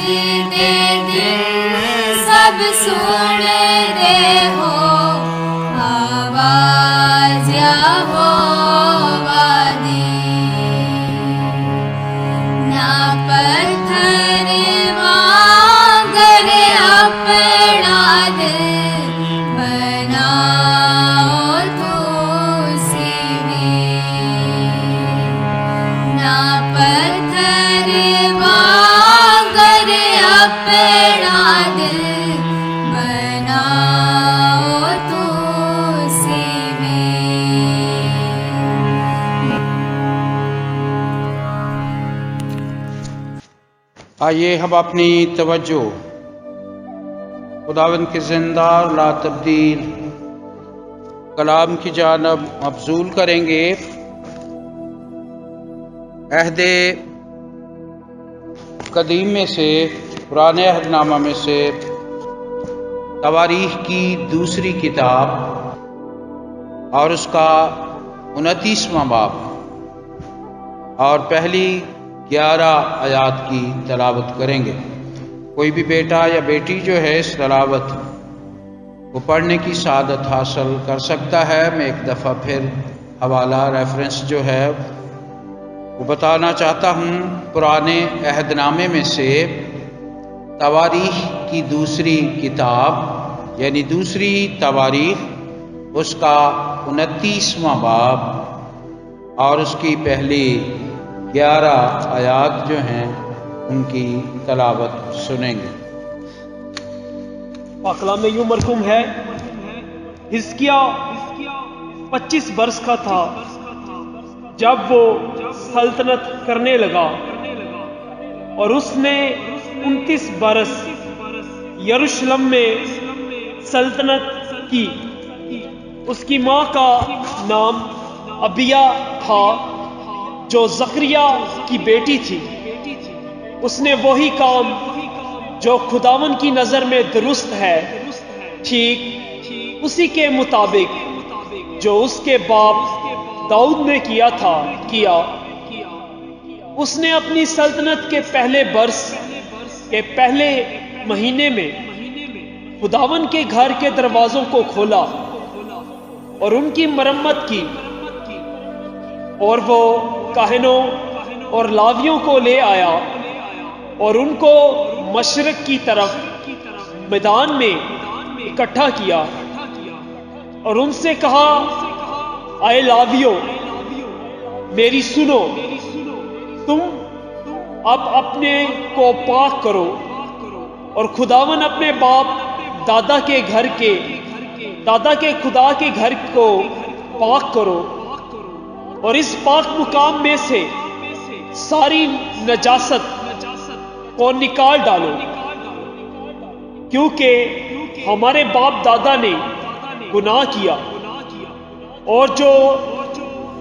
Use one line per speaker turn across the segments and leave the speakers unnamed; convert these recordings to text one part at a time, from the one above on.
سیدھے دل سب سن رہے ہو آواز یہوہ دی، نہ پتھر مانگر اپنا دل بناؤ تو سیوی، نہ پتھر مانگر اپنا دل بناؤ تو سیوی۔
آئیے ہم اپنی توجہ خداوند کے زندہ اور لا تبدیل کلام کی جانب مبذول کریں گے۔ عہد قدیم میں سے، پرانے عہد نامہ میں سے تواریخ کی دوسری کتاب اور اس کا 29واں باب اور پہلی 11 آیات کی تلاوت کریں گے۔ کوئی بھی بیٹا یا بیٹی جو ہے اس تلاوت کو پڑھنے کی سعادت حاصل کر سکتا ہے۔ میں ایک دفعہ پھر حوالہ ریفرنس جو ہے وہ بتانا چاہتا ہوں۔ پرانے عہد نامے میں سے تواریخ کی دوسری کتاب یعنی دوسری تواریخ، اس کا 29واں باب اور اس کی پہلی 11 آیات جو ہیں ان کی تلاوت سنیں گے۔
پاک کلام میں یوں مرقوم ہے، حزقیہ 25 برس کا تھا جب وہ سلطنت کرنے لگا، اور اس نے 29 برس یروشلم میں سلطنت کی۔ اس کی ماں کا نام ابیہ تھا جو زکریا کی بیٹی تھی۔ اس نے وہی کام جو خداوند کی نظر میں درست ہے ٹھیک اسی کے مطابق جو اس کے باپ داؤد نے کیا تھا کیا۔ اس نے اپنی سلطنت کے پہلے برس کے پہلے مہینے میں خداوند کے گھر کے دروازوں کو کھولا اور ان کی مرمت کی، اور وہ کاہنوں اور لاویوں کو لے آیا اور ان کو مشرق کی طرف میدان میں اکٹھا کیا، اور ان سے کہا، اے لاویوں میری سنو، تم اب اپنے کو پاک کرو اور خداوند اپنے باپ دادا کے خدا کے گھر کو پاک کرو، اور اس پاک مقام میں سے ساری نجاست کو نکال ڈالو، کیونکہ ہمارے باپ دادا نے گناہ کیا اور جو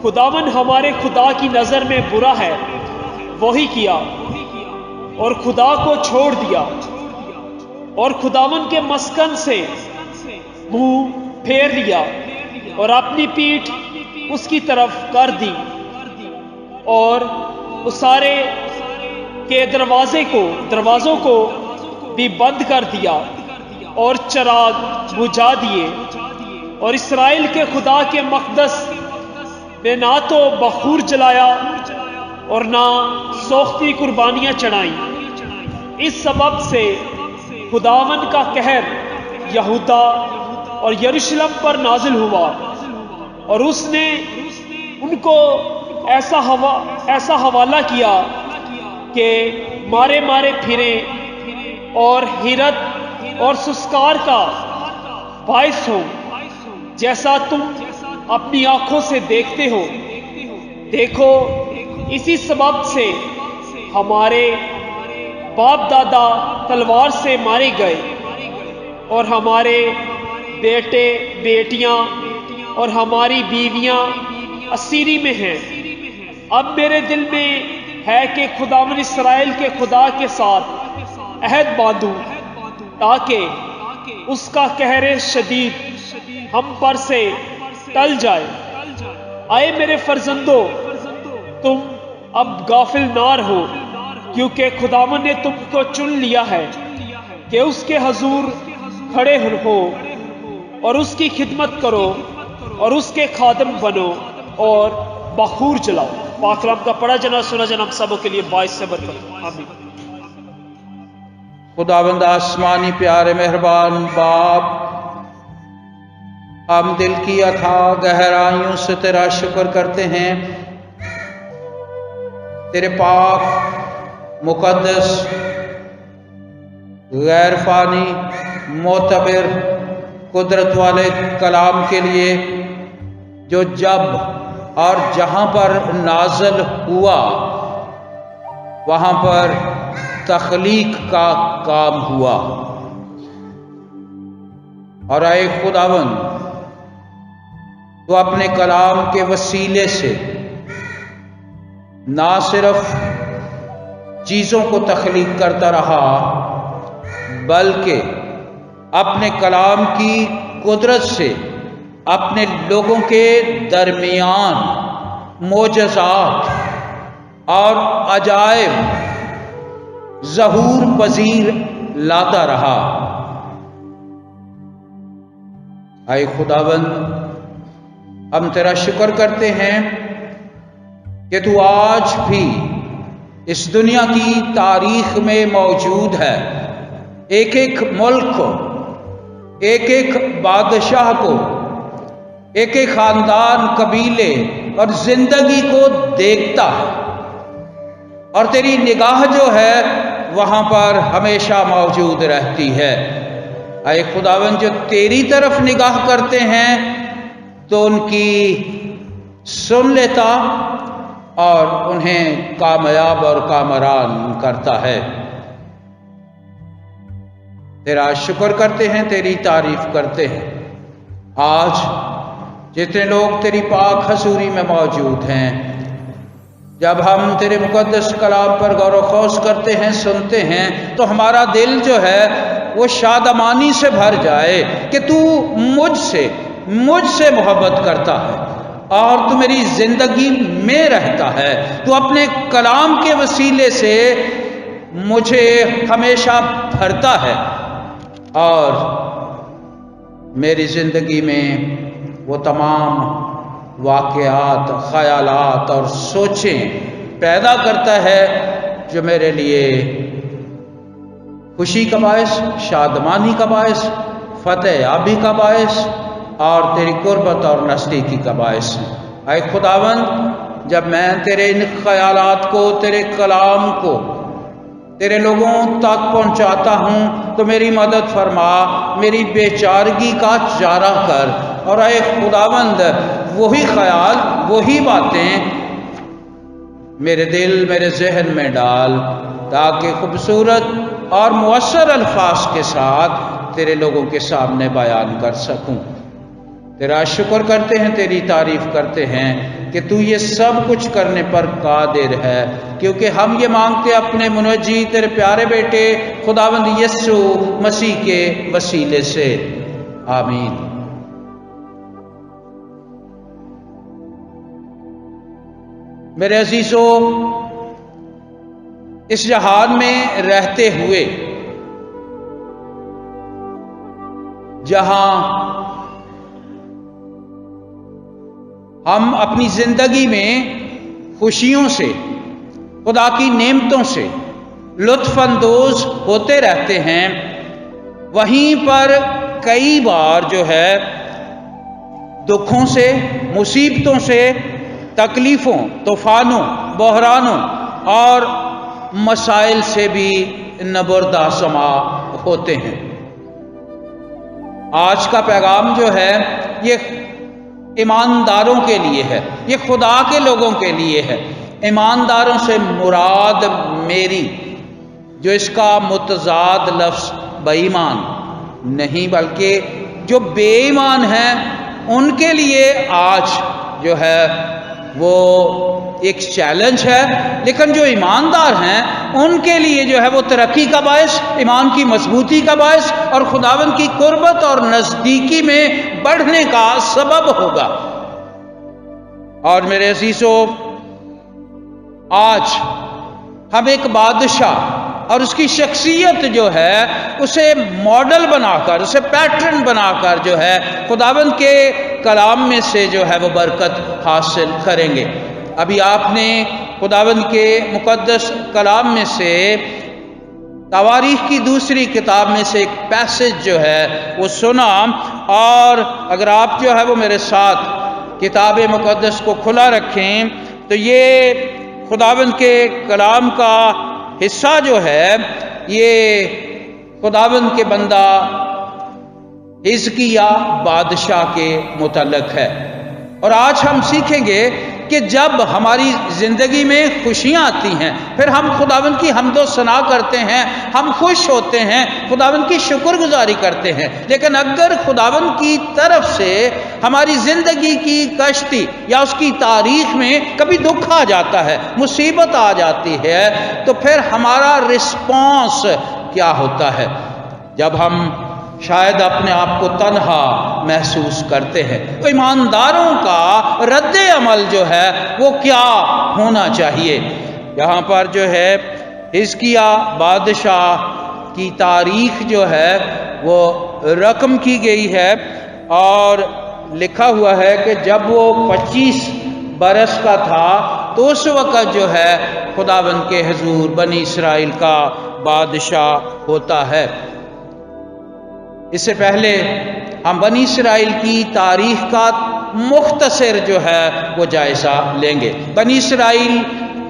خداوند ہمارے خدا کی نظر میں برا ہے وہی کیا، اور خدا کو چھوڑ دیا اور خداوند کے مسکن سے منہ پھیر لیا اور اپنی پیٹھ اس کی طرف کر دی، اور اسارے کے دروازوں کو بھی بند کر دیا اور چراغ بجھا دیے، اور اسرائیل کے خدا کے مقدس میں نہ تو بخور جلایا اور نہ سوختی قربانیاں چڑھائیں۔ اس سبب سے خداوند کا قہر یہودا اور یروشلم پر نازل ہوا، اور اس نے ان کو ایسا حوالہ کیا کہ مارے پھریں اور حیرت اور سسکار کا باعث ہو، جیسا تم اپنی آنکھوں سے دیکھتے ہو۔ دیکھو، اسی سبب سے ہمارے باپ دادا تلوار سے مارے گئے، اور ہمارے بیٹے بیٹیاں اور ہماری بیویاں اسیری میں ہیں۔ اب میرے دل میں ہے کہ خداوند اسرائیل کے خدا کے ساتھ عہد باندھوں، تاکہ اس کا قہر شدید ہم پر سے ٹل جائے۔ اے میرے فرزندو، تم اب غافل نہ رہو کیونکہ خداوند نے تم کو چن لیا ہے کہ اس کے حضور کھڑے ہو اور اس کی خدمت کرو اور اس کے خادم بنو اور بخور جلاؤ۔ پاک کلام کا پڑھا جنا سنا جنا ہم سبوں کے لیے باعث سے برکت۔ آمین۔
خداوند آسمانی پیارے مہربان باپ، ہم دل کی اتھاہ گہرائیوں سے تیرا شکر کرتے ہیں، تیرے پاک مقدس غیر فانی معتبر قدرت والے کلام کے لیے جو جب اور جہاں پر نازل ہوا وہاں پر تخلیق کا کام ہوا، اور اے خداوند تو اپنے کلام کے وسیلے سے نہ صرف چیزوں کو تخلیق کرتا رہا بلکہ اپنے کلام کی قدرت سے اپنے لوگوں کے درمیان معجزات اور عجائب ظہور پذیر لاتا رہا۔ اے خداوند ہم تیرا شکر کرتے ہیں کہ تو آج بھی اس دنیا کی تاریخ میں موجود ہے، ایک ایک ملک کو، ایک ایک بادشاہ کو، ایک ایک خاندان، قبیلے اور زندگی کو دیکھتا ہے، اور تیری نگاہ جو ہے وہاں پر ہمیشہ موجود رہتی ہے۔ اے خداوند جو تیری طرف نگاہ کرتے ہیں تو ان کی سن لیتا اور انہیں کامیاب اور کامران کرتا ہے۔ تیرا شکر کرتے ہیں، تیری تعریف کرتے ہیں۔ آج جتنے لوگ تیری پاک حضوری میں موجود ہیں، جب ہم تیرے مقدس کلام پر غور و خوض کرتے ہیں، سنتے ہیں، تو ہمارا دل جو ہے وہ شادمانی سے بھر جائے کہ تو مجھ سے محبت کرتا ہے اور تو میری زندگی میں رہتا ہے، تو اپنے کلام کے وسیلے سے مجھے ہمیشہ بھرتا ہے اور میری زندگی میں وہ تمام واقعات، خیالات اور سوچیں پیدا کرتا ہے جو میرے لیے خوشی کا باعث، شادمانی کا باعث، فتح یابی کا باعث اور تیری قربت اور نزدیکی کا باعث ہے۔ اے خداوند جب میں تیرے ان خیالات کو، تیرے کلام کو تیرے لوگوں تک پہنچاتا ہوں تو میری مدد فرما، میری بے چارگی کا چارہ کر، اور اے خداوند وہی خیال، وہی باتیں میرے دل، میرے ذہن میں ڈال تاکہ خوبصورت اور مؤثر الفاظ کے ساتھ تیرے لوگوں کے سامنے بیان کر سکوں۔ تیرا شکر کرتے ہیں، تیری تعریف کرتے ہیں کہ تو یہ سب کچھ کرنے پر قادر ہے، کیونکہ ہم یہ مانگتے اپنے منجی تیرے پیارے بیٹے خداوند یسوع مسیح کے وسیلے سے، آمین۔ میرے عزیزو، اس جہان میں رہتے ہوئے جہاں ہم اپنی زندگی میں خوشیوں سے، خدا کی نعمتوں سے لطف اندوز ہوتے رہتے ہیں، وہیں پر کئی بار جو ہے دکھوں سے، مصیبتوں سے، تکلیفوں، طوفانوں، بحرانوں اور مسائل سے بھی نبردہ سما ہوتے ہیں۔ آج کا پیغام جو ہے یہ ایمانداروں کے لیے ہے، یہ خدا کے لوگوں کے لیے ہے۔ ایمانداروں سے مراد میری، جو اس کا متضاد لفظ بے ایمان نہیں بلکہ جو بے ایمان ہیں ان کے لیے آج جو ہے وہ ایک چیلنج ہے، لیکن جو ایماندار ہیں ان کے لیے جو ہے وہ ترقی کا باعث، ایمان کی مضبوطی کا باعث اور خداوند کی قربت اور نزدیکی میں بڑھنے کا سبب ہوگا۔ اور میرے عزیزو، آج ہم ایک بادشاہ اور اس کی شخصیت جو ہے اسے ماڈل بنا کر، اسے پیٹرن بنا کر جو ہے خداوند کے کلام میں سے جو ہے وہ برکت حاصل کریں گے۔ ابھی آپ نے خداوند کے مقدس کلام میں سے تواریخ کی دوسری کتاب میں سے ایک پیسج جو ہے وہ سنا، اور اگر آپ جو ہے وہ میرے ساتھ کتاب مقدس کو کھلا رکھیں تو یہ خداوند کے کلام کا حصہ جو ہے یہ خداوند کے بندہ حزقیہ بادشاہ کے متعلق ہے۔ اور آج ہم سیکھیں گے کہ جب ہماری زندگی میں خوشیاں آتی ہیں، پھر ہم خداوند کی حمد و ثنا کرتے ہیں، ہم خوش ہوتے ہیں، خداوند کی شکر گزاری کرتے ہیں، لیکن اگر خداوند کی طرف سے ہماری زندگی کی کشتی یا اس کی تاریخ میں کبھی دکھ آ جاتا ہے، مصیبت آ جاتی ہے، تو پھر ہمارا رسپانس کیا ہوتا ہے؟ جب ہم شاید اپنے آپ کو تنہا محسوس کرتے ہیں، تو ایمانداروں کا رد عمل جو ہے وہ کیا ہونا چاہیے؟ یہاں پر جو ہے حزقیہ بادشاہ کی تاریخ جو ہے وہ رقم کی گئی ہے، اور لکھا ہوا ہے کہ جب وہ 25 برس کا تھا تو اس وقت جو ہے خداوند کے حضور بنی اسرائیل کا بادشاہ ہوتا ہے۔ اس سے پہلے ہم بنی اسرائیل کی تاریخ کا مختصر جو ہے وہ جائزہ لیں گے۔ بنی اسرائیل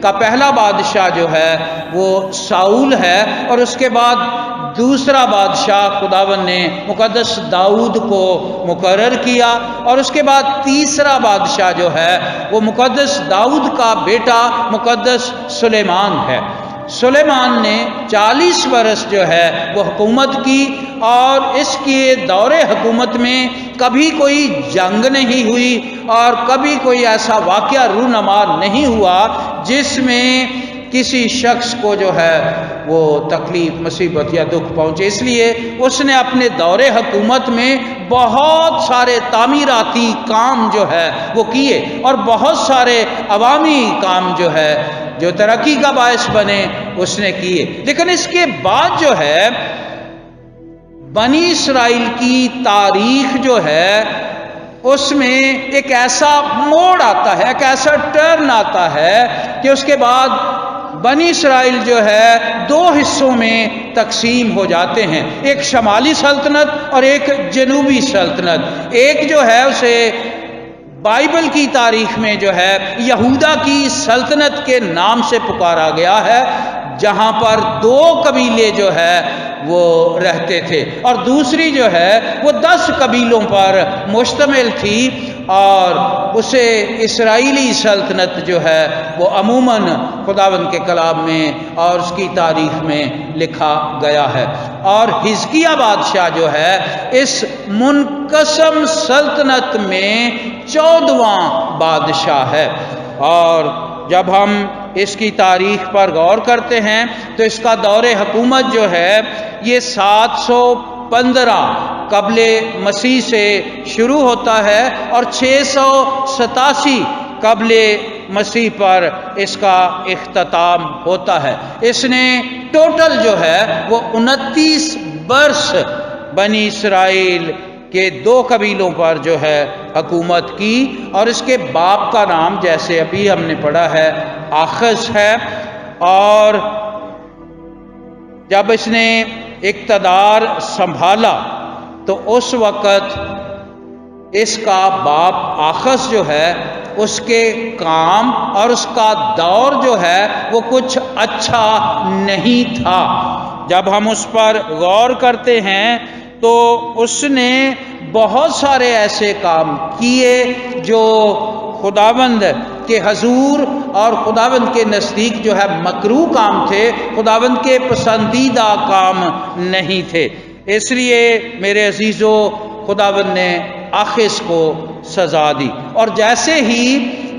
کا پہلا بادشاہ جو ہے وہ ساؤل ہے، اور اس کے بعد دوسرا بادشاہ خداوند نے مقدس داؤد کو مقرر کیا، اور اس کے بعد تیسرا بادشاہ جو ہے وہ مقدس داؤد کا بیٹا مقدس سلیمان ہے۔ سلیمان نے 40 برس جو ہے وہ حکومت کی، اور اس کے دور حکومت میں کبھی کوئی جنگ نہیں ہوئی اور کبھی کوئی ایسا واقعہ رونما نہیں ہوا جس میں کسی شخص کو جو ہے وہ تکلیف، مصیبت یا دکھ پہنچے۔ اس لیے اس نے اپنے دور حکومت میں بہت سارے تعمیراتی کام جو ہے وہ کیے، اور بہت سارے عوامی کام جو ہے جو ترقی کا باعث بنے اس نے کیے۔ لیکن اس کے بعد جو ہے بنی اسرائیل کی تاریخ جو ہے اس میں ایک ایسا موڑ آتا ہے، ایک ایسا ٹرن آتا ہے کہ اس کے بعد بنی اسرائیل جو ہے 2 حصوں میں تقسیم ہو جاتے ہیں، ایک شمالی سلطنت اور ایک جنوبی سلطنت۔ ایک جو ہے اسے بائبل کی تاریخ میں جو ہے یہودا کی سلطنت کے نام سے پکارا گیا ہے، جہاں پر 2 قبیلے جو ہے وہ رہتے تھے، اور دوسری جو ہے وہ 10 قبیلوں پر مشتمل تھی، اور اسے اسرائیلی سلطنت جو ہے وہ عموماً خداوند کے کلام میں اور اس کی تاریخ میں لکھا گیا ہے۔ اور حزقیہ بادشاہ جو ہے اس منقسم سلطنت میں 14واں بادشاہ ہے، اور جب ہم اس کی تاریخ پر غور کرتے ہیں تو اس کا دور حکومت جو ہے یہ 715 قبل مسیح سے شروع ہوتا ہے، اور 687 قبل مسیح پر اس کا اختتام ہوتا ہے۔ اس نے ٹوٹل جو ہے وہ 29 برس بنی اسرائیل کے 2 قبیلوں پر جو ہے حکومت کی، اور اس کے باپ کا نام جیسے ابھی ہم نے پڑھا ہے آخز ہے، اور جب اس نے اقتدار سنبھالا تو اس وقت اس کا باپ آخز جو ہے اس کے کام اور اس کا دور جو ہے وہ کچھ اچھا نہیں تھا۔ جب ہم اس پر غور کرتے ہیں تو اس نے بہت سارے ایسے کام کیے جو خداوند کے حضور اور خداوند کے نزدیک جو ہے مکروہ کام تھے، خداوند کے پسندیدہ کام نہیں تھے۔ اس لیے میرے عزیزو خداوند نے آخز کو سزا دی، اور جیسے ہی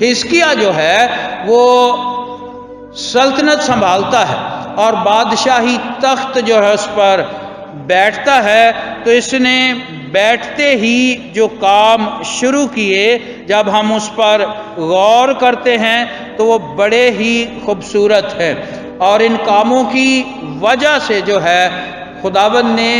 حزقیہ جو ہے وہ سلطنت سنبھالتا ہے اور بادشاہی تخت جو ہے اس پر بیٹھتا ہے تو اس نے بیٹھتے ہی جو کام شروع کیے جب ہم اس پر غور کرتے ہیں تو وہ بڑے ہی خوبصورت ہیں۔ اور ان کاموں کی وجہ سے جو ہے خداوند نے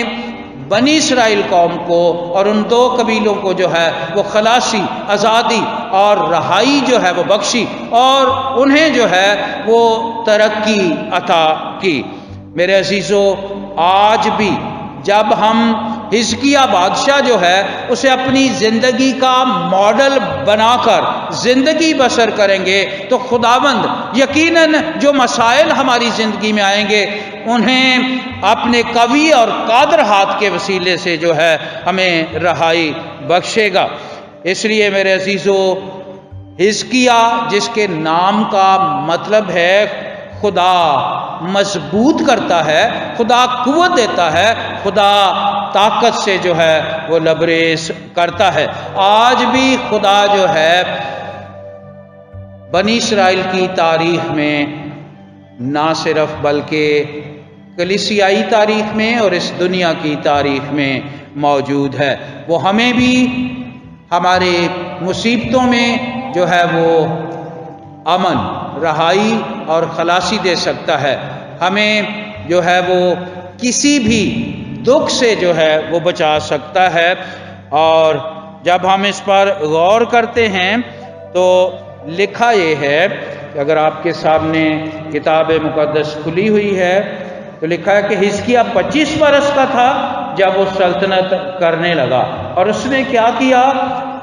بنی اسرائیل قوم کو اور ان 2 قبیلوں کو جو ہے وہ خلاصی، آزادی اور رہائی جو ہے وہ بخشی، اور انہیں جو ہے وہ ترقی عطا کی۔ میرے عزیزو، آج بھی جب ہم حزقیہ بادشاہ جو ہے اسے اپنی زندگی کا ماڈل بنا کر زندگی بسر کریں گے تو خداوند یقیناً جو مسائل ہماری زندگی میں آئیں گے انہیں اپنے قوی اور قادر ہاتھ کے وسیلے سے جو ہے ہمیں رہائی بخشے گا۔ اس لیے میرے عزیزو، حزقیہ جس کے نام کا مطلب ہے خدا مضبوط کرتا ہے، خدا قوت دیتا ہے، خدا طاقت سے جو ہے وہ لبریز کرتا ہے۔ آج بھی خدا جو ہے بنی اسرائیل کی تاریخ میں نہ صرف بلکہ کلیسیائی تاریخ میں اور اس دنیا کی تاریخ میں موجود ہے۔ وہ ہمیں بھی ہمارے مصیبتوں میں جو ہے وہ امن، رہائی اور خلاصی دے سکتا ہے، ہمیں جو ہے وہ کسی بھی دکھ سے جو ہے وہ بچا سکتا ہے۔ اور جب ہم اس پر غور کرتے ہیں تو لکھا یہ ہے کہ اگر آپ کے سامنے کتاب مقدس کھلی ہوئی ہے تو لکھا ہے کہ حزقیہ 25 برس کا تھا جب وہ سلطنت کرنے لگا، اور اس نے کیا کیا؟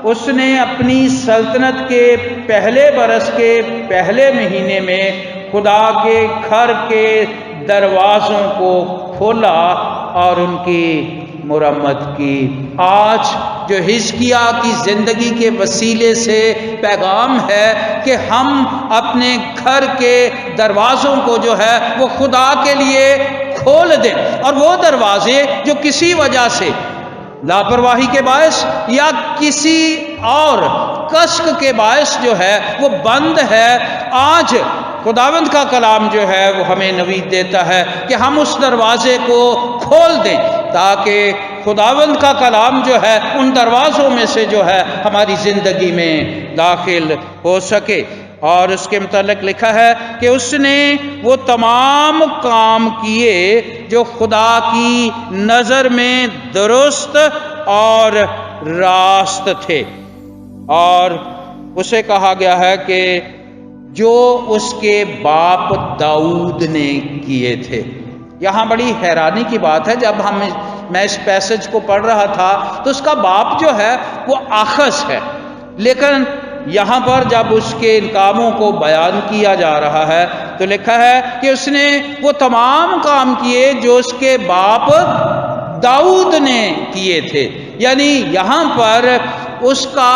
اس نے اپنی سلطنت کے پہلے برس کے پہلے مہینے میں خدا کے گھر کے دروازوں کو کھولا اور ان کی مرمت کی۔ آج جو حزقیہ کی زندگی کے وسیلے سے پیغام ہے کہ ہم اپنے گھر کے دروازوں کو جو ہے وہ خدا کے لیے کھول دیں، اور وہ دروازے جو کسی وجہ سے لاپرواہی کے باعث یا کسی اور کشک کے باعث جو ہے وہ بند ہے، آج خداوند کا کلام جو ہے وہ ہمیں نوید دیتا ہے کہ ہم اس دروازے کو کھول دیں تاکہ خداوند کا کلام جو ہے ان دروازوں میں سے جو ہے ہماری زندگی میں داخل ہو سکے۔ اور اس کے متعلق لکھا ہے کہ اس نے وہ تمام کام کیے جو خدا کی نظر میں درست اور راست تھے، اور اسے کہا گیا ہے کہ جو اس کے باپ داؤد نے کیے تھے۔ یہاں بڑی حیرانی کی بات ہے، جب میں اس پیسج کو پڑھ رہا تھا تو اس کا باپ جو ہے وہ آخز ہے، لیکن یہاں پر جب اس کے ان کاموں کو بیان کیا جا رہا ہے تو لکھا ہے کہ اس نے وہ تمام کام کیے جو اس کے باپ داؤد نے کیے تھے، یعنی یہاں پر اس کا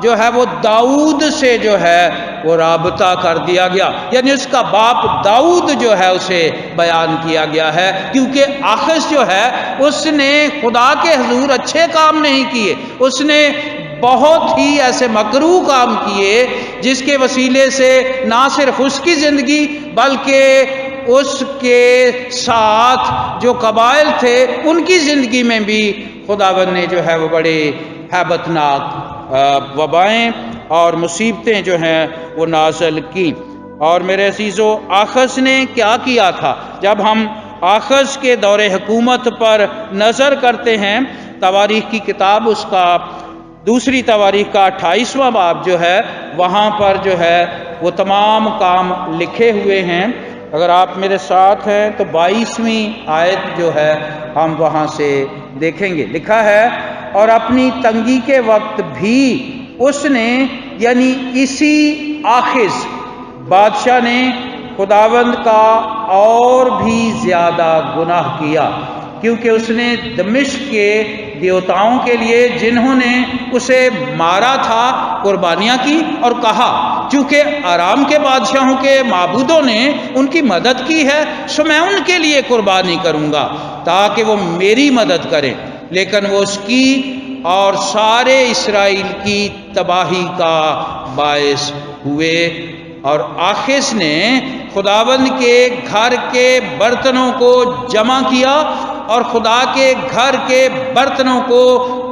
جو ہے وہ داؤد سے جو ہے وہ رابطہ کر دیا گیا، یعنی اس کا باپ داؤد جو ہے اسے بیان کیا گیا ہے، کیونکہ آخز جو ہے اس نے خدا کے حضور اچھے کام نہیں کیے، اس نے بہت ہی ایسے مکروہ کام کیے جس کے وسیلے سے نہ صرف اس کی زندگی بلکہ اس کے ساتھ جو قبائل تھے ان کی زندگی میں بھی خداوند نے جو ہے وہ بڑے ہیبت ناک وبائیں اور مصیبتیں جو ہیں وہ نازل کی۔ اور میرے عزیزو، آخز نے کیا کیا تھا؟ جب ہم آخز کے دور حکومت پر نظر کرتے ہیں، تواریخ کی کتاب اس کا دوسری تواریخ کا 28واں باب جو ہے وہاں پر جو ہے وہ تمام کام لکھے ہوئے ہیں۔ اگر آپ میرے ساتھ ہیں تو 22ویں آیت جو ہے ہم وہاں سے دیکھیں گے۔ لکھا ہے، اور اپنی تنگی کے وقت بھی اس نے، یعنی اسی آخز بادشاہ نے خداوند کا اور بھی زیادہ گناہ کیا، کیونکہ اس نے دمشق کے دیوتاؤں کے لیے جنہوں نے اسے مارا تھا قربانیاں کی، اور کہا چونکہ آرام کے بادشاہوں کے معبودوں نے ان کی مدد کی ہے سو میں ان کے لیے قربانی کروں گا تاکہ وہ میری مدد کریں، لیکن وہ اس کی اور سارے اسرائیل کی تباہی کا باعث ہوئے۔ اور آخز نے خداوند کے گھر کے برتنوں کو جمع کیا اور خدا کے گھر کے برتنوں کو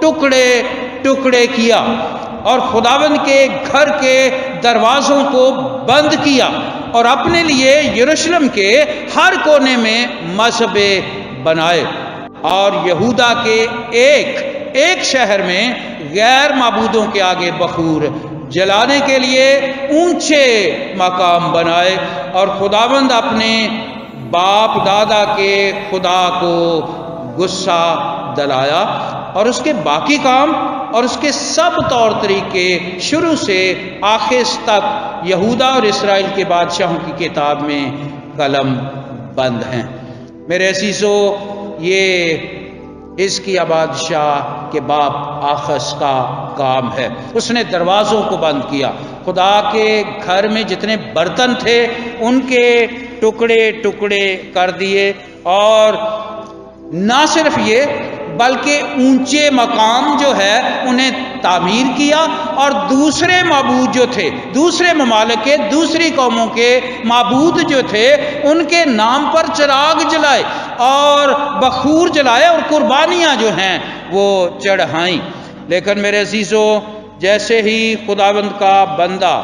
ٹکڑے ٹکڑے کیا اور خداوند کے گھر کے دروازوں کو بند کیا، اور اپنے لیے یروشلم کے ہر کونے میں مذبے بنائے، اور یہودا کے ایک شہر میں غیر معبودوں کے آگے بخور جلانے کے لیے اونچے مقام بنائے، اور خداوند اپنے باپ دادا کے خدا کو غصہ دلایا، اور اس کے باقی کام اور اس کے سب طور طریقے شروع سے آخر تک یہودا اور اسرائیل کے بادشاہوں کی کتاب میں قلم بند ہیں۔ میرے عزیزو، یہ حزقیاہ بادشاہ کے باپ آخز کا کام ہے۔ اس نے دروازوں کو بند کیا، خدا کے گھر میں جتنے برتن تھے ان کے ٹکڑے ٹکڑے کر دیے، اور نہ صرف یہ بلکہ اونچے مقام جو ہے انہیں تعمیر کیا، اور دوسرے معبود جو تھے، دوسرے ممالک کے، دوسری قوموں کے معبود جو تھے، ان کے نام پر چراغ جلائے اور بخور جلائے اور قربانیاں جو ہیں وہ چڑھائیں۔ لیکن میرے عزیزو، جیسے ہی خداوند کا بندہ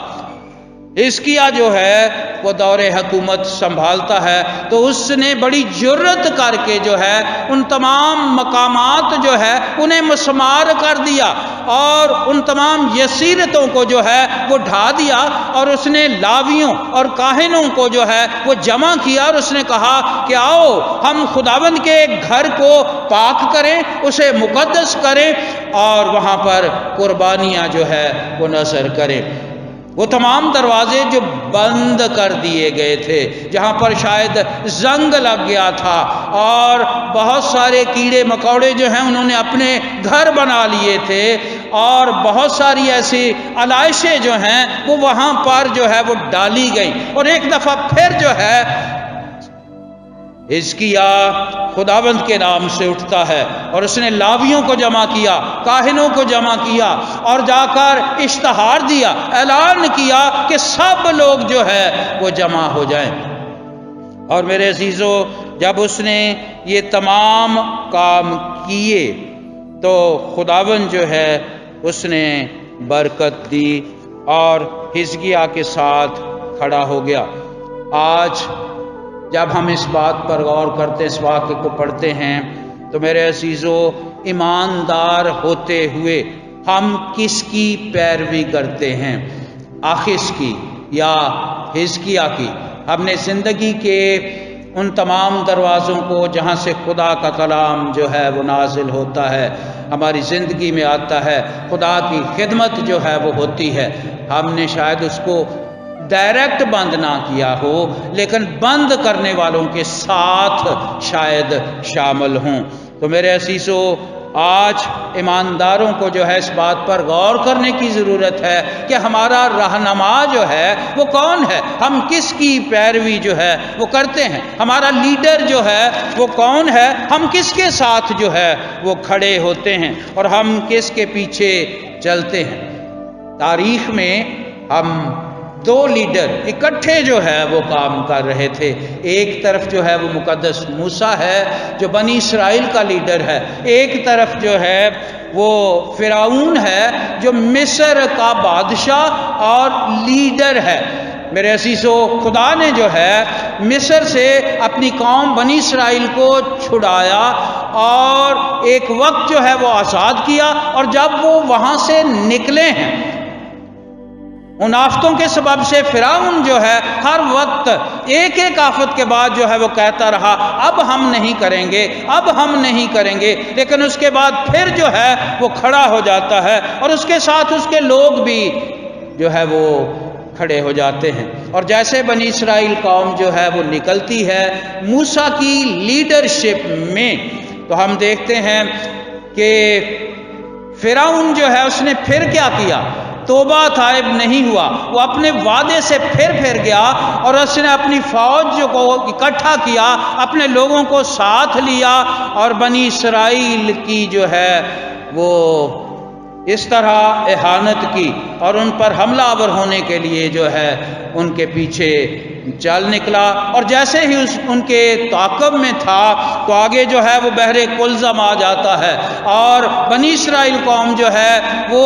حزقیاہ جو ہے وہ دور حکومت سنبھالتا ہے، تو اس نے بڑی جرت کر کے جو ہے ان تمام مقامات جو ہے انہیں مسمار کر دیا، اور ان تمام یسیرتوں کو جو ہے وہ ڈھا دیا، اور اس نے لاویوں اور کاہنوں کو جو ہے وہ جمع کیا، اور اس نے کہا کہ آؤ ہم خداوند کے گھر کو پاک کریں، اسے مقدس کریں، اور وہاں پر قربانیاں جو ہے وہ نذر کریں۔ وہ تمام دروازے جو بند کر دیے گئے تھے، جہاں پر شاید زنگ لگ گیا تھا اور بہت سارے کیڑے مکوڑے جو ہیں انہوں نے اپنے گھر بنا لیے تھے، اور بہت ساری ایسی علائشیں جو ہیں وہ وہاں پر جو ہے وہ ڈالی گئیں، اور ایک دفعہ پھر جو ہے حزقیاہ خداوند کے نام سے اٹھتا ہے، اور اس نے لاویوں کو جمع کیا، کاہنوں کو جمع کیا، اور جا کر اشتہار دیا، اعلان کیا کہ سب لوگ جو ہے وہ جمع ہو جائیں۔ اور میرے عزیزو، جب اس نے یہ تمام کام کیے تو خداوند جو ہے اس نے برکت دی اور حزقیاہ کے ساتھ کھڑا ہو گیا۔ آج جب ہم اس بات پر غور کرتے، اس واقعے کو پڑھتے ہیں، تو میرے عزیزو، ایماندار ہوتے ہوئے ہم کس کی پیروی کرتے ہیں؟ آخز کی یا حزقیاہ کی؟ ہم نے زندگی کے ان تمام دروازوں کو جہاں سے خدا کا کلام جو ہے وہ نازل ہوتا ہے، ہماری زندگی میں آتا ہے، خدا کی خدمت جو ہے وہ ہوتی ہے، ہم نے شاید اس کو ڈائریکٹ بند نہ کیا ہو، لیکن بند کرنے والوں کے ساتھ شاید شامل ہوں۔ تو میرے عزیزو، آج ایمانداروں کو جو ہے اس بات پر غور کرنے کی ضرورت ہے کہ ہمارا رہنما جو ہے وہ کون ہے، ہم کس کی پیروی جو ہے وہ کرتے ہیں، ہمارا لیڈر جو ہے وہ کون ہے، ہم کس کے ساتھ جو ہے وہ کھڑے ہوتے ہیں، اور ہم کس کے پیچھے چلتے ہیں۔ تاریخ میں ہم دو لیڈر اکٹھے جو ہے وہ کام کر رہے تھے، ایک طرف جو ہے وہ مقدس موسیٰ ہے جو بنی اسرائیل کا لیڈر ہے، ایک طرف جو ہے وہ فرعون ہے جو مصر کا بادشاہ اور لیڈر ہے۔ میرے عزیزو، خدا نے جو ہے مصر سے اپنی قوم بنی اسرائیل کو چھڑایا اور ایک وقت جو ہے وہ آزاد کیا، اور جب وہ وہاں سے نکلے ہیں، ان آفتوں کے سبب سے فرعون جو ہے ہر وقت ایک ایک آفت کے بعد جو ہے وہ کہتا رہا اب ہم نہیں کریں گے، اب ہم نہیں کریں گے، لیکن اس کے بعد پھر جو ہے وہ کھڑا ہو جاتا ہے، اور اس کے ساتھ اس کے لوگ بھی جو ہے وہ کھڑے ہو جاتے ہیں۔ اور جیسے بنی اسرائیل قوم جو ہے وہ نکلتی ہے موسیٰ کی لیڈرشپ میں، تو ہم دیکھتے ہیں کہ فرعون جو ہے اس نے پھر کیا کیا؟ توبہ طائب نہیں ہوا، وہ اپنے وعدے سے پھر گیا، اور اس نے اپنی فوج کو اکٹھا کیا، اپنے لوگوں کو ساتھ لیا، اور بنی اسرائیل کی جو ہے وہ اس طرح اہانت کی، اور ان پر حملہ آور ہونے کے لیے جو ہے ان کے پیچھے چل نکلا، اور جیسے ہی ان کے تعاقب میں تھا تو آگے جو ہے وہ بحر کلزم آ جاتا ہے، اور بنی اسرائیل قوم جو ہے وہ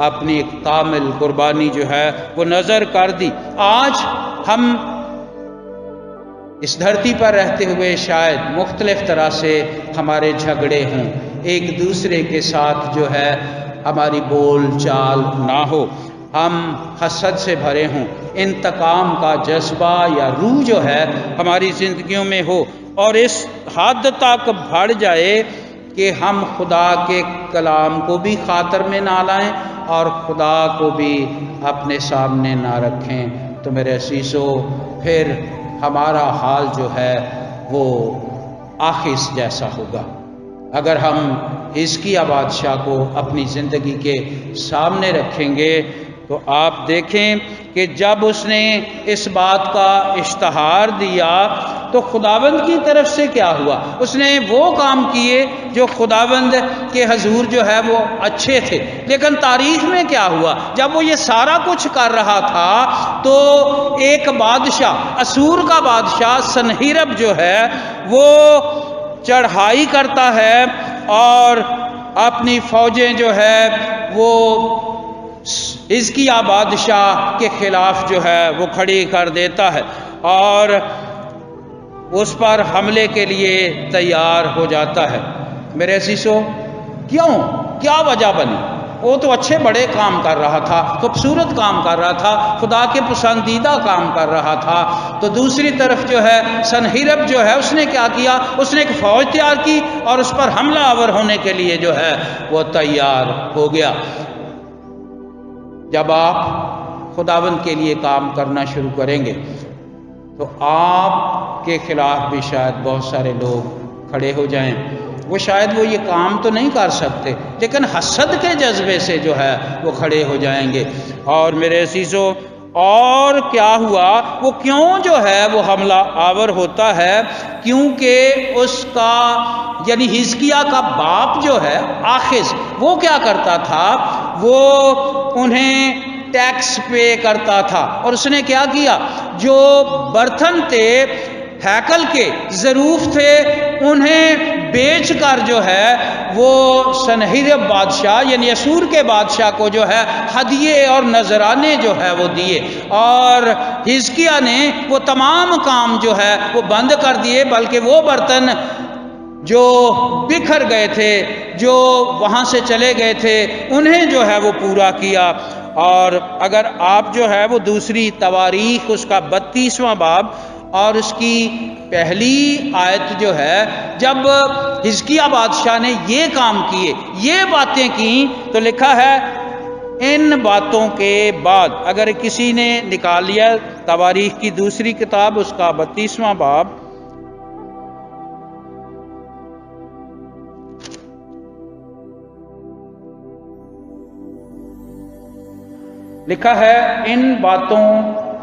اپنی ایک کامل قربانی جو ہے وہ نظر کر دی۔ آج ہم اس دھرتی پر رہتے ہوئے شاید مختلف طرح سے ہمارے جھگڑے ہوں، ایک دوسرے کے ساتھ جو ہے ہماری بول چال نہ ہو، ہم حسد سے بھرے ہوں، انتقام کا جذبہ یا روح جو ہے ہماری زندگیوں میں ہو، اور اس حد تک بڑھ جائے کہ ہم خدا کے کلام کو بھی خاطر میں نہ لائیں اور خدا کو بھی اپنے سامنے نہ رکھیں، تو میرے عزیزو پھر ہمارا حال جو ہے وہ آخذ جیسا ہوگا۔ اگر ہم حزقیہ بادشاہ کو اپنی زندگی کے سامنے رکھیں گے تو آپ دیکھیں کہ جب اس نے اس بات کا اشتہار دیا تو خداوند کی طرف سے کیا ہوا؟ اس نے وہ کام کیے جو خداوند کے حضور جو ہے وہ اچھے تھے، لیکن تاریخ میں کیا ہوا؟ جب وہ یہ سارا کچھ کر رہا تھا تو ایک بادشاہ، اسور کا بادشاہ سنہیرب جو ہے وہ چڑھائی کرتا ہے اور اپنی فوجیں جو ہے وہ حزقیہ بادشاہ کے خلاف جو ہے وہ کھڑی کر دیتا ہے اور اس پر حملے کے لیے تیار ہو جاتا ہے۔ میرے عزیزو کیا وجہ بنی؟ وہ تو اچھے بڑے کام کر رہا تھا، خوبصورت کام کر رہا تھا، خدا کے پسندیدہ کام کر رہا تھا، تو دوسری طرف جو ہے سنہیرب جو ہے اس نے کیا کیا؟ اس نے ایک فوج تیار کی اور اس پر حملہ آور ہونے کے لیے جو ہے وہ تیار ہو گیا۔ جب آپ خداوند کے لیے کام کرنا شروع کریں گے تو آپ کے خلاف بھی شاید بہت سارے لوگ کھڑے ہو جائیں، وہ شاید وہ یہ کام تو نہیں کر سکتے لیکن حسد کے جذبے سے جو ہے وہ کھڑے ہو جائیں گے۔ اور میرے عزیزو اور کیا ہوا؟ وہ کیوں جو ہے وہ حملہ آور ہوتا ہے؟ کیونکہ اس کا یعنی حزقیہ کا باپ جو ہے آخذ، وہ کیا کرتا تھا؟ وہ انہیں ٹیکس پے کرتا تھا، اور اس نے کیا کیا؟ جو برتن تھے ہیکل کے ظروف تھے انہیں بیچ کر جو ہے وہ سنہیرب بادشاہ یعنی اسور کے بادشاہ کو جو ہے ہدیے اور نذرانے جو ہے وہ دیے، اور حزقیہ نے وہ تمام کام جو ہے وہ بند کر دیے، بلکہ وہ برتن جو بکھر گئے تھے، جو وہاں سے چلے گئے تھے، انہیں جو ہے وہ پورا کیا۔ اور اگر آپ جو ہے وہ دوسری تواریخ اس کا 32واں باب اور اس کی پہلی آیت جو ہے، جب حزقیہ بادشاہ نے یہ کام کیے، یہ باتیں کیں، تو لکھا ہے ان باتوں کے بعد، اگر کسی نے نکال لیا تواریخ کی دوسری کتاب اس کا 32واں باب، لکھا ہے ان باتوں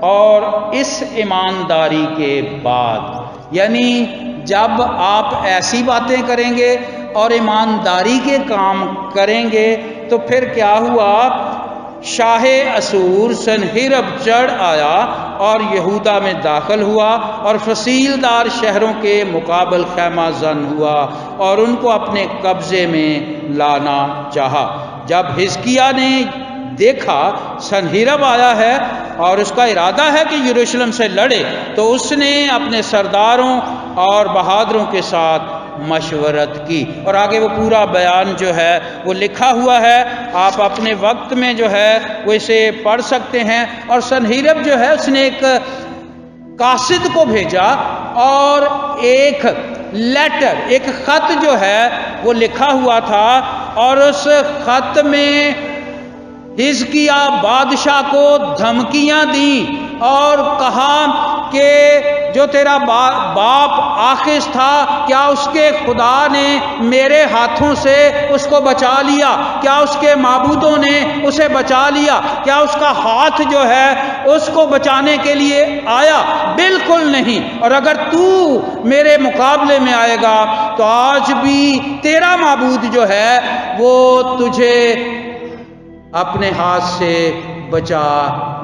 اور اس ایمانداری کے بعد، یعنی جب آپ ایسی باتیں کریں گے اور ایمانداری کے کام کریں گے تو پھر کیا ہوا؟ شاہ اسور سنہیرب چڑھ آیا اور یہودا میں داخل ہوا اور فصیل دار شہروں کے مقابل خیمہ زن ہوا اور ان کو اپنے قبضے میں لانا چاہا۔ جب حزقیہ نے دیکھا سنہیرب آیا ہے اور اس کا ارادہ ہے کہ یروشلم سے لڑے، تو اس نے اپنے سرداروں اور بہادروں کے ساتھ مشورت کی، اور آگے وہ پورا بیان جو ہے وہ لکھا ہوا ہے، آپ اپنے وقت میں جو ہے وہ اسے پڑھ سکتے ہیں۔ اور سنہیرب جو ہے اس نے ایک قاصد کو بھیجا اور ایک لیٹر، ایک خط جو ہے وہ لکھا ہوا تھا، اور اس خط میں حزقیہ بادشاہ کو دھمکیاں دیں اور کہا کہ جو تیرا باپ آخذ تھا، کیا اس کے خدا نے میرے ہاتھوں سے اس کو بچا لیا؟ کیا اس کے معبودوں نے اسے بچا لیا؟ کیا اس کا ہاتھ جو ہے اس کو بچانے کے لیے آیا؟ بالکل نہیں، اور اگر تو میرے مقابلے میں آئے گا تو آج بھی تیرا معبود جو ہے وہ تجھے اپنے ہاتھ سے بچا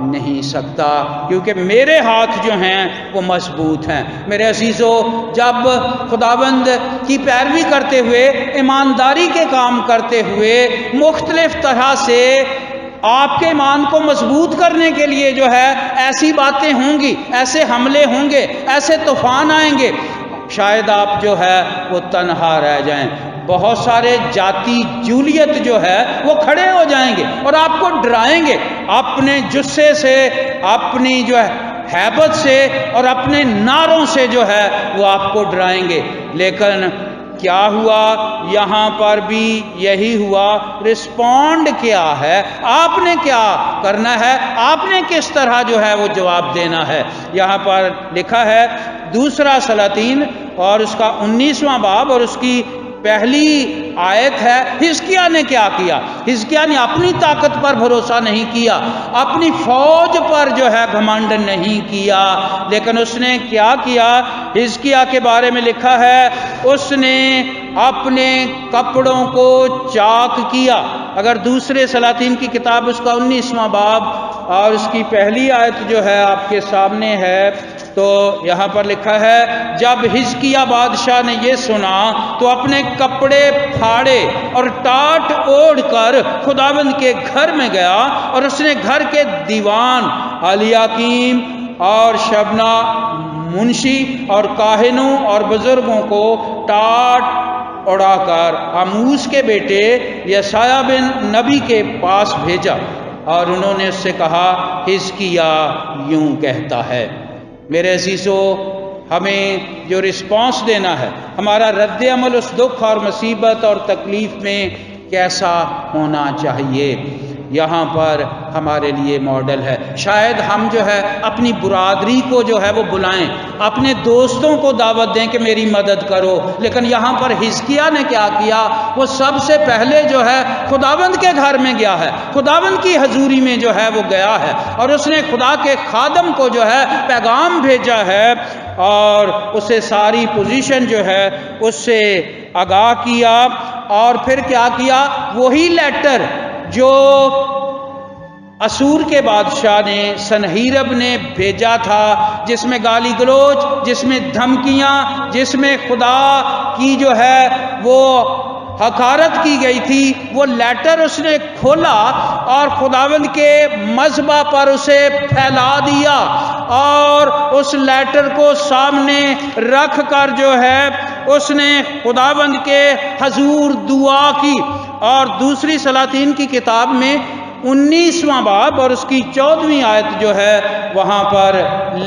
نہیں سکتا، کیونکہ میرے ہاتھ جو ہیں وہ مضبوط ہیں۔ میرے عزیزو، جب خداوند کی پیروی کرتے ہوئے، ایمانداری کے کام کرتے ہوئے، مختلف طرح سے آپ کے ایمان کو مضبوط کرنے کے لیے جو ہے ایسی باتیں ہوں گی، ایسے حملے ہوں گے، ایسے طوفان آئیں گے، شاید آپ جو ہے وہ تنہا رہ جائیں۔ بہت سارے جاتی جولیت جو ہے وہ کھڑے ہو جائیں گے اور آپ کو ڈرائیں گے اپنے جسے سے، اپنی جو ہے ہیبت سے اور اپنے نعروں سے جو ہے وہ آپ کو ڈرائیں گے۔ لیکن کیا ہوا؟ یہاں پر بھی یہی ہوا۔ رسپونڈ کیا ہے؟ آپ نے کیا کرنا ہے؟ آپ نے کس طرح جو ہے وہ جواب دینا ہے؟ یہاں پر لکھا ہے دوسرا سلاطین اور اس کا 19واں باب اور اس کی پہلی آیت ہے، حزقیہ نے کیا کیا؟ حزقیہ نے اپنی طاقت پر بھروسہ نہیں کیا، اپنی فوج پر جو ہے گھمنڈ نہیں کیا، لیکن اس نے کیا کیا؟ حزقیہ کے بارے میں لکھا ہے اس نے اپنے کپڑوں کو چاک کیا۔ اگر دوسرے سلاطین کی کتاب اس کا 19واں باب اور اس کی پہلی آیت جو ہے آپ کے سامنے ہے تو یہاں پر لکھا ہے، جب حزقیہ بادشاہ نے یہ سنا تو اپنے کپڑے پھاڑے اور ٹاٹ اوڑھ کر خداوند کے گھر میں گیا، اور اس نے گھر کے دیوان الیاکیم اور شبنا منشی اور کاہنوں اور بزرگوں کو ٹاٹ اڑا کر آموس کے بیٹے یسایہ بن نبی کے پاس بھیجا، اور انہوں نے اس سے کہا حزقیہ یوں کہتا ہے۔ میرے عزیزو، ہمیں جو رسپانس دینا ہے، ہمارا رد عمل اس دکھ اور مصیبت اور تکلیف میں کیسا ہونا چاہیے، یہاں پر ہمارے لیے ماڈل ہے۔ شاید ہم جو ہے اپنی برادری کو جو ہے وہ بلائیں، اپنے دوستوں کو دعوت دیں کہ میری مدد کرو، لیکن یہاں پر حزقیہ نے کیا کیا؟ وہ سب سے پہلے جو ہے خداوند کے گھر میں گیا ہے، خداوند کی حضوری میں جو ہے وہ گیا ہے، اور اس نے خدا کے خادم کو جو ہے پیغام بھیجا ہے اور اسے ساری پوزیشن جو ہے اس سے آگاہ کیا۔ اور پھر کیا کیا؟ وہی لیٹر جو اسور کے بادشاہ نے، سنہیرب نے بھیجا تھا، جس میں گالی گلوچ، جس میں دھمکیاں، جس میں خدا کی جو ہے وہ حقارت کی گئی تھی، وہ لیٹر اس نے کھولا اور خداوند کے مذبح پر اسے پھیلا دیا، اور اس لیٹر کو سامنے رکھ کر جو ہے اس نے خداوند کے حضور دعا کی۔ اور دوسری سلاطین کی کتاب میں 19واں باب اور اس کی 14ویں آیت جو ہے وہاں پر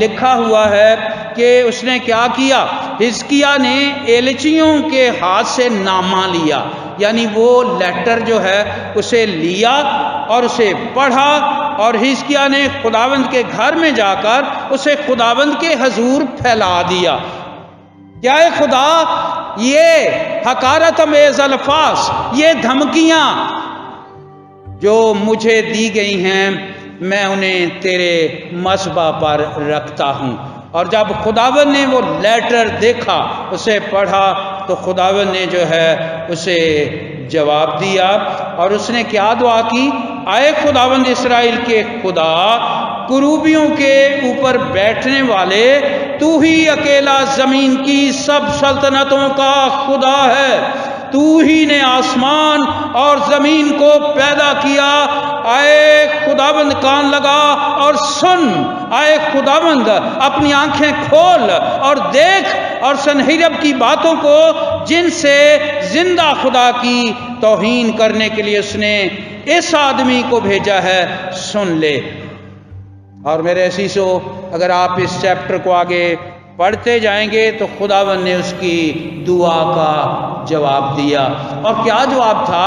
لکھا ہوا ہے کہ اس نے کیا کیا؟ حزقیہ نے ایلچیوں کے ہاتھ سے نامہ لیا، یعنی وہ لیٹر جو ہے اسے لیا اور اسے پڑھا، اور حزقیہ نے خداوند کے گھر میں جا کر اسے خداوند کے حضور پھیلا دیا۔ کیا ہے خدا؟ یہ حقارت امیز الفاظ، یہ دھمکیاں جو مجھے دی گئی ہیں، میں انہیں تیرے مذبح پر رکھتا ہوں۔ اور جب خداوند نے وہ لیٹر دیکھا، اسے پڑھا، تو خداوند نے جو ہے اسے جواب دیا، اور اس نے کیا دعا کی؟ اے خداوند اسرائیل کے خدا، کروبیوں کے اوپر بیٹھنے والے، تو ہی اکیلا زمین کی سب سلطنتوں کا خدا ہے، تو ہی نے آسمان اور زمین کو پیدا کیا۔ اے خداوند کان لگا اور سن، اے خداوند اپنی آنکھیں کھول اور دیکھ، اور سنہیرب کی باتوں کو جن سے زندہ خدا کی توہین کرنے کے لیے اس نے اس آدمی کو بھیجا ہے، سن لے۔ اور میرے عزیزو، اگر آپ اس چیپٹر کو آگے پڑھتے جائیں گے تو خداوند نے اس کی دعا کا جواب دیا۔ اور کیا جواب تھا؟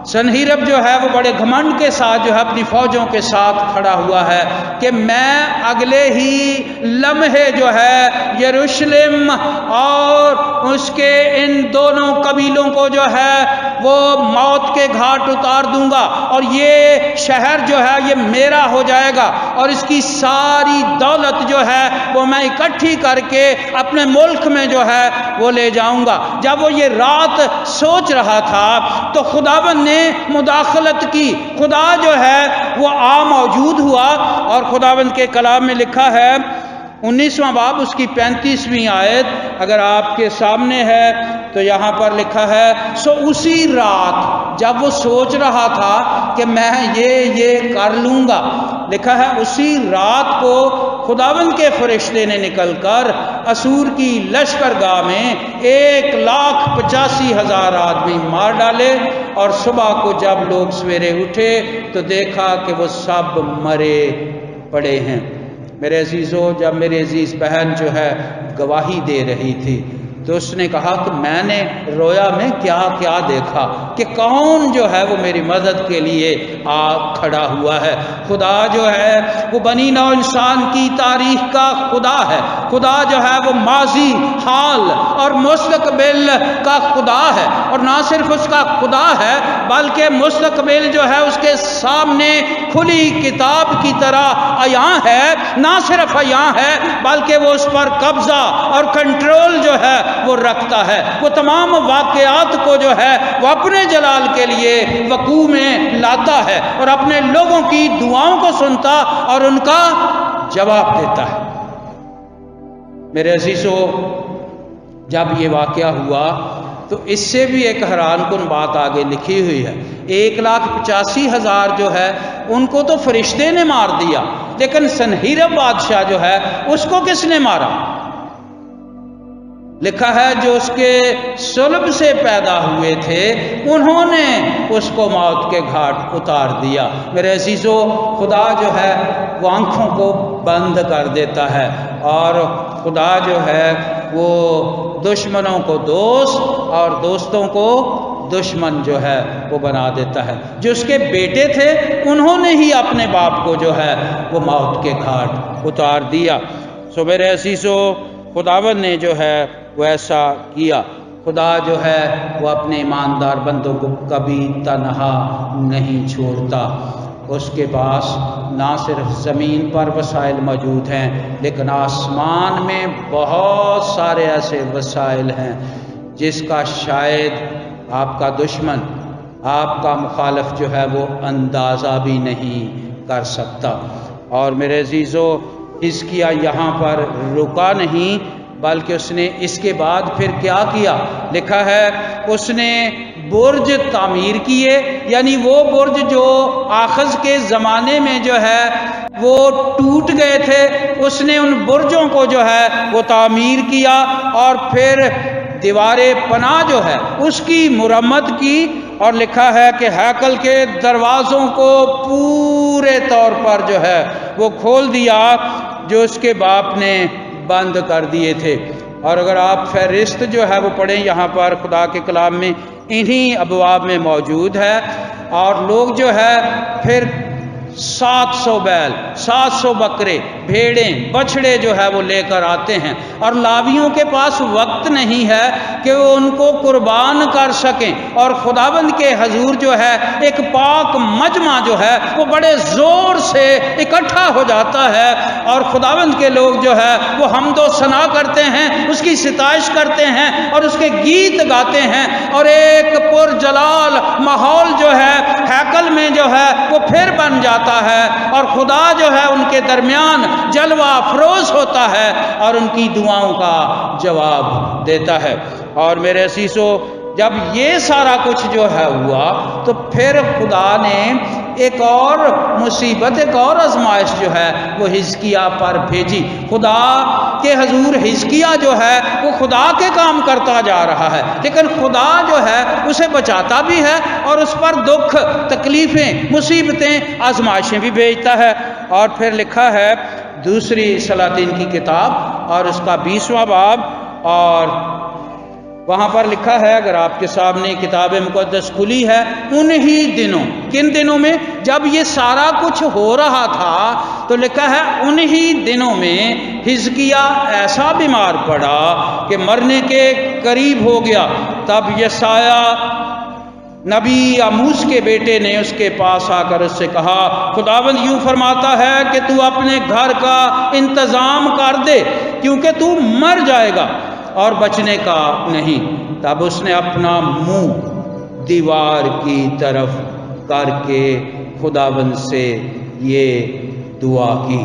سنہیرب جو ہے وہ بڑے گھمنڈ کے ساتھ جو ہے اپنی فوجوں کے ساتھ کھڑا ہوا ہے کہ میں اگلے ہی لمحے جو ہے یروشلم اور اس کے ان دونوں قبیلوں کو جو ہے وہ موت کے گھاٹ اتار دوں گا، اور یہ شہر جو ہے یہ میرا ہو جائے گا، اور اس کی ساری دولت جو ہے وہ میں اکٹھی کر کے اپنے ملک میں جو ہے وہ لے جاؤں گا۔ جب وہ یہ رات سوچ رہا تھا تو خداوند نے مداخلت کی، خدا جو ہے وہ موجود ہوا، اور خداوند کے کلام میں لکھا ہے 19واں باب اس کی 35ویں آیت اگر آپ کے سامنے ہے تو یہاں پر لکھا ہے، سو اسی رات جب وہ سوچ رہا تھا کہ میں یہ کر لوں گا، لکھا ہے اسی رات کو خداوند کے فرشتے نے نکل کر اسور کی لشکرگاہ میں 1,85,000 آدمی مار ڈالے، اور صبح کو جب لوگ سویرے اٹھے تو دیکھا کہ وہ سب مرے پڑے ہیں۔ میرے عزیزو، جب میری عزیز بہن جو ہے گواہی دے رہی تھی تو اس نے کہا کہ میں نے رویا میں کیا کیا دیکھا کہ کون جو ہے وہ میری مدد کے لیے کھڑا ہوا ہے۔ خدا جو ہے وہ بنی نوع انسان کی تاریخ کا خدا ہے۔ خدا جو ہے وہ ماضی، حال اور مستقبل کا خدا ہے، اور نہ صرف اس کا خدا ہے بلکہ مستقبل جو ہے اس کے سامنے کھلی کتاب کی طرح عیاں ہے۔ نہ صرف عیاں ہے بلکہ وہ اس پر قبضہ اور کنٹرول جو ہے وہ رکھتا ہے۔ وہ تمام واقعات کو جو ہے وہ اپنے جلال کے لیے وقوع میں لاتا ہے، اور اپنے لوگوں کی دعاؤں کو سنتا اور ان کا جواب دیتا ہے۔ میرے عزیزو، جب یہ واقعہ ہوا تو اس سے بھی ایک حیران کن بات آگے لکھی ہوئی ہے۔ 1,85,000 جو ہے ان کو تو فرشتے نے مار دیا، لیکن سنہیرب بادشاہ جو ہے اس کو کس نے مارا؟ لکھا ہے جو اس کے صلب سے پیدا ہوئے تھے انہوں نے اس کو موت کے گھاٹ اتار دیا۔ میرے عزیزو، خدا جو ہے وہ آنکھوں کو بند کر دیتا ہے، اور خدا جو ہے وہ دشمنوں کو دوست اور دوستوں کو دشمن جو ہے وہ بنا دیتا ہے۔ جو اس کے بیٹے تھے انہوں نے ہی اپنے باپ کو جو ہے وہ موت کے گھاٹ اتار دیا۔ سو میرے عزیزو، خداوند نے جو ہے وہ ایسا کیا۔ خدا جو ہے وہ اپنے ایماندار بندوں کو کبھی تنہا نہیں چھوڑتا۔ اس کے پاس نہ صرف زمین پر وسائل موجود ہیں، لیکن آسمان میں بہت سارے ایسے وسائل ہیں جس کا شاید آپ کا دشمن، آپ کا مخالف جو ہے وہ اندازہ بھی نہیں کر سکتا۔ اور میرے عزیزو، حزقیاہ یہاں پر رکا نہیں، بلکہ اس نے اس کے بعد پھر کیا کیا؟ لکھا ہے اس نے برج تعمیر کیے، یعنی وہ برج جو آخذ کے زمانے میں جو ہے وہ ٹوٹ گئے تھے، اس نے ان برجوں کو جو ہے وہ تعمیر کیا، اور پھر دیوار پناہ جو ہے اس کی مرمت کی، اور لکھا ہے کہ ہیکل کے دروازوں کو پورے طور پر جو ہے وہ کھول دیا جو اس کے باپ نے بند کر دیے تھے۔ اور اگر آپ فہرست جو ہے وہ پڑھیں یہاں پر خدا کے کلام میں، انہی ابواب میں موجود ہے، اور لوگ جو ہے پھر 700 بیل، 700 بکرے، بھیڑیں، بچھڑے جو ہے وہ لے کر آتے ہیں، اور لاویوں کے پاس وقت نہیں ہے کہ وہ ان کو قربان کر سکیں، اور خداوند کے حضور جو ہے ایک پاک مجمع جو ہے وہ بڑے زور سے اکٹھا ہو جاتا ہے، اور خداوند کے لوگ جو ہے وہ حمد و ثنا کرتے ہیں، اس کی ستائش کرتے ہیں اور اس کے گیت گاتے ہیں، اور ایک پرجلال ماحول جو ہے ہیکل میں جو ہے وہ پھر بن جاتا ہے، اور خدا جو ہے ان کے درمیان جلوہ افروز ہوتا ہے اور ان کی دعاؤں کا جواب دیتا ہے۔ اور میرے عزیزو، جب یہ سارا کچھ جو ہے ہوا تو پھر خدا نے ایک اور مصیبت، ایک اور آزمائش جو ہے وہ حزقیاہ پر بھیجی۔ خدا کے حضور حزقیاہ جو ہے وہ خدا کے کام کرتا جا رہا ہے، لیکن خدا جو ہے اسے بچاتا بھی ہے اور اس پر دکھ، تکلیفیں، مصیبتیں، آزمائشیں بھی بھیجتا ہے۔ اور پھر لکھا ہے دوسری سلاطین کی کتاب اور اس کا 20واں باب، اور وہاں پر لکھا ہے، اگر آپ کے سامنے کتاب مقدس کھلی ہے، انہی دنوں، کن دنوں میں؟ جب یہ سارا کچھ ہو رہا تھا تو لکھا ہے انہی دنوں میں حزقیاہ ایسا بیمار پڑا کہ مرنے کے قریب ہو گیا۔ تب یسایہ نبی آموس کے بیٹے نے اس کے پاس آ کر اس سے کہا، خداوند یوں فرماتا ہے کہ تو اپنے گھر کا انتظام کر دے، کیونکہ تو مر جائے گا اور بچنے کا نہیں۔ تب اس نے اپنا منہ دیوار کی طرف کر کے خداوند سے یہ دعا کی،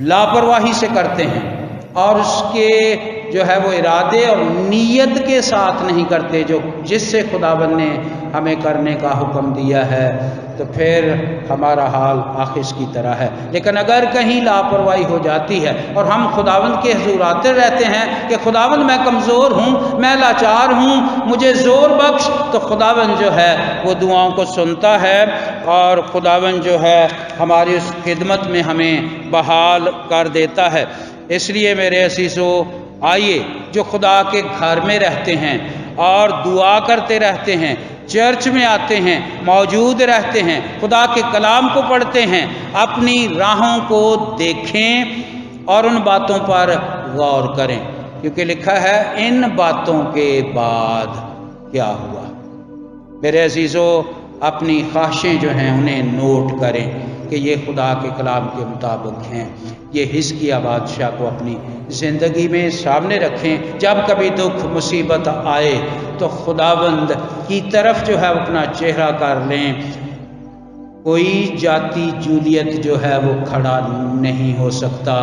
لاپرواہی سے کرتے ہیں اور اس کے جو ہے وہ ارادے اور نیت کے ساتھ نہیں کرتے جو جس سے خداوند نے ہمیں کرنے کا حکم دیا ہے، تو پھر ہمارا حال آخذ کی طرح ہے۔ لیکن اگر کہیں لاپرواہی ہو جاتی ہے اور ہم خداوند کے حضور آتے رہتے ہیں کہ خداوند میں کمزور ہوں، میں لاچار ہوں، مجھے زور بخش، تو خداوند جو ہے وہ دعاؤں کو سنتا ہے اور خداوند جو ہے ہماری اس خدمت میں ہمیں بحال کر دیتا ہے۔ اس لیے میرے عزیزو، آئیے جو خدا کے گھر میں رہتے ہیں اور دعا کرتے رہتے ہیں، چرچ میں آتے ہیں، موجود رہتے ہیں، خدا کے کلام کو پڑھتے ہیں، اپنی راہوں کو دیکھیں اور ان باتوں پر غور کریں، کیونکہ لکھا ہے ان باتوں کے بعد کیا ہوا۔ میرے عزیزو، اپنی خواہشیں جو ہیں انہیں نوٹ کریں کہ یہ خدا کے کلام کے مطابق ہیں۔ یہ حزقیہ بادشاہ کو اپنی زندگی میں سامنے رکھیں، جب کبھی دکھ مصیبت آئے تو خداوند کی طرف جو ہے اپنا چہرہ کر لیں۔ کوئی جاتی جولیت جو ہے وہ کھڑا نہیں ہو سکتا،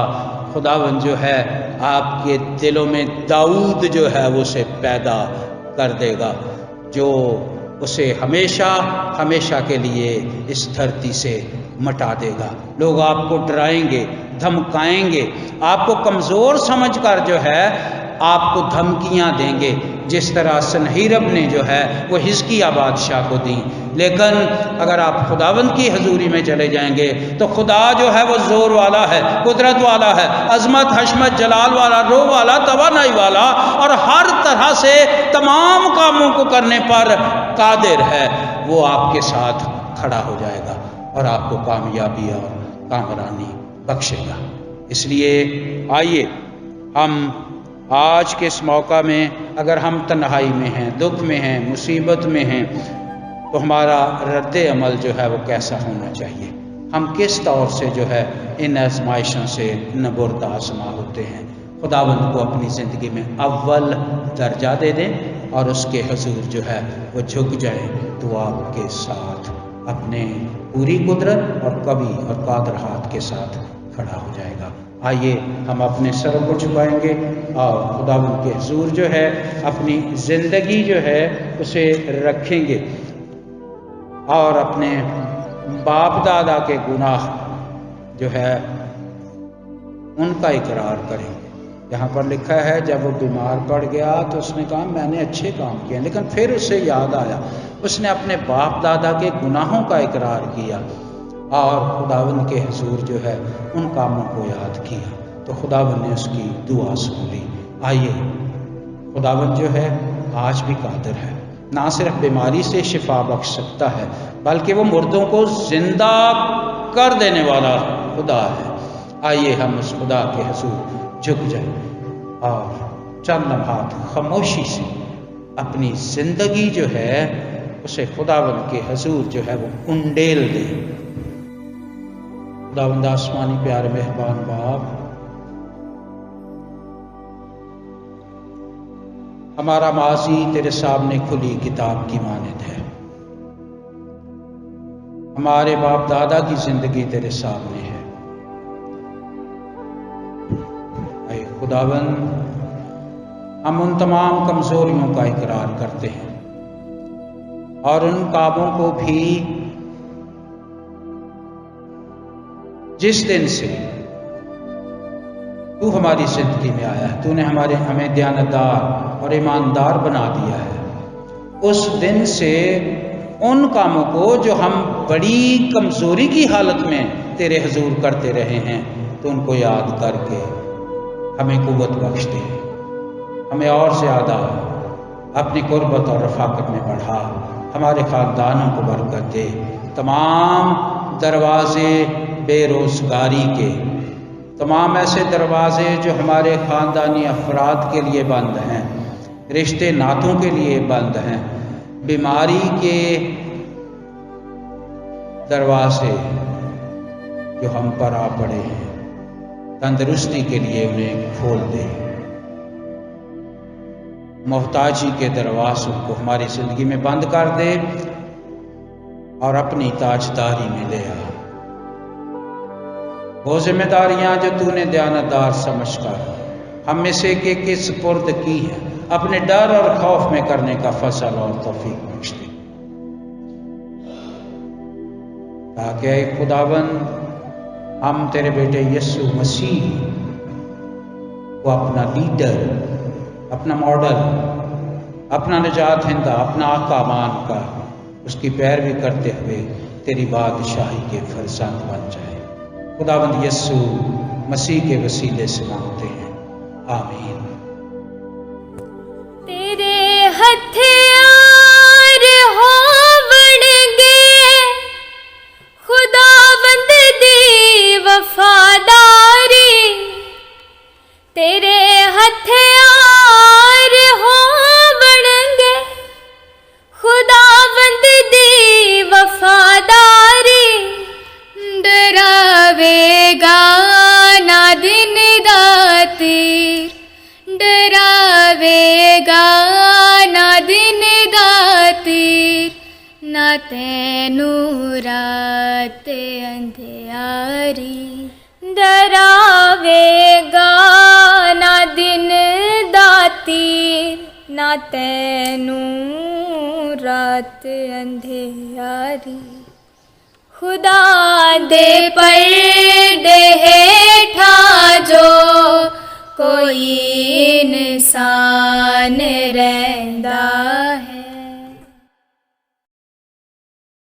خداوند جو ہے آپ کے دلوں میں داؤد جو ہے وہ اسے پیدا کر دے گا، جو اسے ہمیشہ ہمیشہ کے لیے اس دھرتی سے مٹا دے گا۔ لوگ آپ کو ڈرائیں گے، دھمکائیں گے، آپ کو کمزور سمجھ کر جو ہے آپ کو دھمکیاں دیں گے، جس طرح سنہیرب نے جو ہے وہ حزقیہ بادشاہ کو دیں۔ لیکن اگر آپ خداوند کی حضوری میں چلے جائیں گے تو خدا جو ہے وہ زور والا ہے، قدرت والا ہے، عظمت، حشمت، جلال والا، روح والا، توانائی والا، اور ہر طرح سے تمام کاموں کو کرنے پر قادر ہے۔ وہ آپ کے ساتھ کھڑا ہو جائے گا اور آپ کو کامیابی اور کامرانی بخشے گا۔ اس لیے آئیے ہم آج کے اس موقع میں، اگر ہم تنہائی میں ہیں، دکھ میں ہیں، مصیبت میں ہیں، تو ہمارا رد عمل جو ہے وہ کیسا ہونا چاہیے؟ ہم کس طور سے جو ہے ان آزمائشوں سے نبرد آزما ہوتے ہیں؟ خداوند کو اپنی زندگی میں اول درجہ دے دیں اور اس کے حضور جو ہے وہ جھک جائیں، تو آپ کے ساتھ اپنے پوری قدرت اور قوی اور قادر ہاتھ کے ساتھ کھڑا ہو جائے گا۔ آئیے ہم اپنے سروں کو جھکائیں گے اور خداوند کے حضور جو ہے اپنی زندگی جو ہے اسے رکھیں گے اور اپنے باپ دادا کے گناہ جو ہے ان کا اقرار کریں گے۔ یہاں پر لکھا ہے جب وہ بیمار پڑ گیا تو اس نے کہا میں نے اچھے کام کیے، لیکن پھر اسے یاد آیا، اس نے اپنے باپ دادا کے گناہوں کا اقرار کیا اور خداوند کے حضور جو ہے ان کاموں کو یاد کیا، تو خداوند نے اس کی دعا سن لی۔ آئیے خداوند جو ہے آج بھی قادر ہے، نہ صرف بیماری سے شفا بخش سکتا ہے بلکہ وہ مردوں کو زندہ کر دینے والا خدا ہے۔ آئیے ہم اس خدا کے حضور جھک جائیں اور چند لمحات خاموشی سے اپنی زندگی جو ہے اسے خداوند کے حضور جو ہے وہ انڈیل دیں۔ خداوند آسمانی پیارے مہربان باپ، ہمارا ماضی تیرے سامنے کھلی کتاب کی مانند ہے، ہمارے باپ دادا کی زندگی تیرے سامنے ہے۔ اے خداوند، ہم ان تمام کمزوریوں کا اقرار کرتے ہیں اور ان کاموں کو بھی جس دن سے تو ہماری زندگی میں آیا ہے، تو نے ہمیں دیانتدار اور ایماندار بنا دیا ہے، اس دن سے ان کاموں کو جو ہم بڑی کمزوری کی حالت میں تیرے حضور کرتے رہے ہیں، تو ان کو یاد کر کے ہمیں قوت بخش دے، ہمیں اور زیادہ اپنی قربت اور رفاقت میں بڑھا، ہمارے خاندانوں کو برکت دے، تمام دروازے بے روزگاری کے، تمام ایسے دروازے جو ہمارے خاندانی افراد کے لیے بند ہیں، رشتے ناتوں کے لیے بند ہیں، بیماری کے دروازے جو ہم پر آ پڑے ہیں، تندرستی کے لیے انہیں کھول دے، محتاجی کے دروازوں کو ہماری زندگی میں بند کر دے اور اپنی تاجداری میں لے آ۔ وہ ذمہ داریاں جو تو نے دیانتدار سمجھ کر ہم میں سے ایک کے سپرد کی ہیں، اپنے ڈر اور خوف میں کرنے کا فضل اور توفیق بخش دے، تاکہ اے خداوند ہم تیرے بیٹے یسوع مسیح کو اپنا لیڈر، اپنا ماڈل، اپنا نجات دہندہ، اپنا آقا مان کر اس کی پیروی کرتے ہوئے تیری بادشاہی کے فرزند بن جائے۔ خداوند یسوع مسیح کے وسیلے سے مانگتے ہیں، آمین۔
تیرے ہتھیار ہوونگے خداوند دی وفاداری، تیرے ہتھیار ہوونگے خداوند دی وفاداری، ڈراوے گا نہ دن دا تیر، ڈراوے گا نہ دن دا تیر، نہ تینوں رات اندھیاری، ڈراوے گا نہ دن دا تیر، نہ تینوں رات اندھیاری۔ خدا دے پردے ہیٹھا جو کوئی انسان رہندا